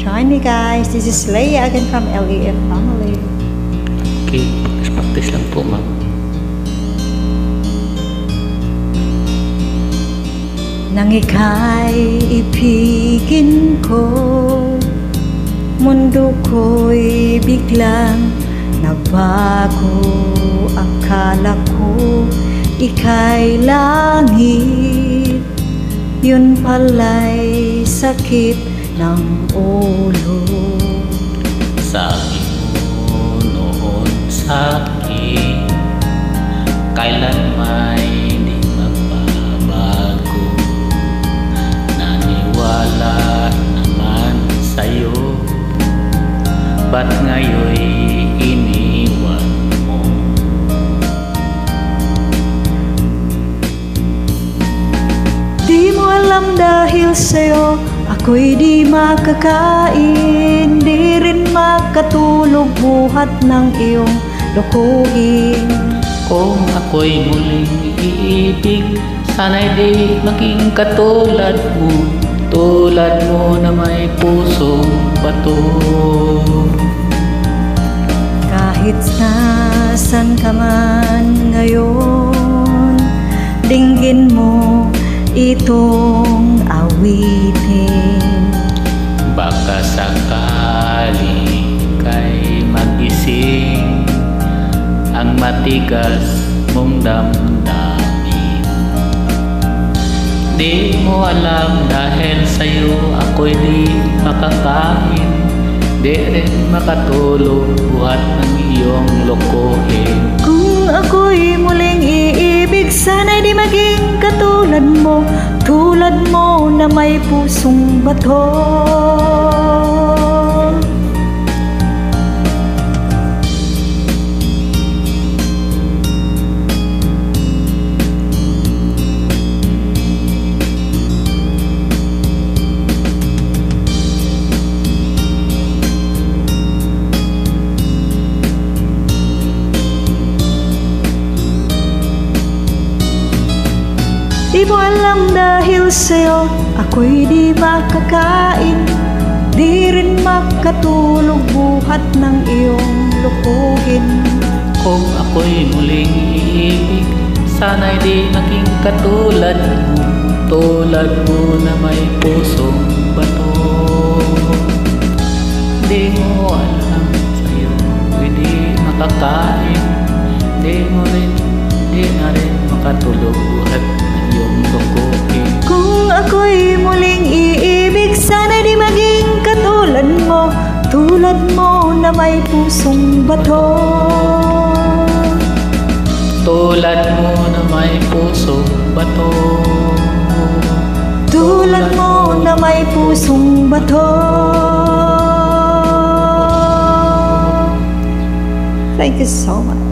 Join me guys. This is Leia again from LEF Family. Okay, practice lang po ma'am. Nang ika'y ibigin ko, mundo ko'y biglang nabago. Akala ko ika'y langit, yun pala'y sakit ng ulo. Sabi mo noon sa'kin, kailan may di magbabago. Naniwala naman sa'yo, ba't ngayon'y iniwan mo? Di mo alam dahil sa'yo ako'y di makakain, di rin makatulog buhat ng iyong lokohin. Kung ako'y muling iibig, sana'y di maging katulad mo na may pusong bato. Kahit nasan ka man ngayon, dinggin mo itong awitin. Baka sakali kay magising ang matigas mong damdamin. Di mo alam dahil sa'yo ako'y di makakain, di rin makatulog buhat ng iyong lokohin. Kung ako'y muling iibig, sana'y di maging tulad mo na may pusong bato. Di mo alam dahil sa'yo ako'y di makakain, di rin makatulog buhat ng iyong lokohin. Kung ako'y muling iibig, sana'y di maging katulad mo na may pusong bato. Di mo alam sa'yo ako'y di makakain, di na rin makatulog buhat yung lokohin. Kung ako'y muling iibig, sana'y di maging tulad mo na may pusong bato. Tulad mo na may pusong bato. Tulad mo na may pusong bato. Thank you so much.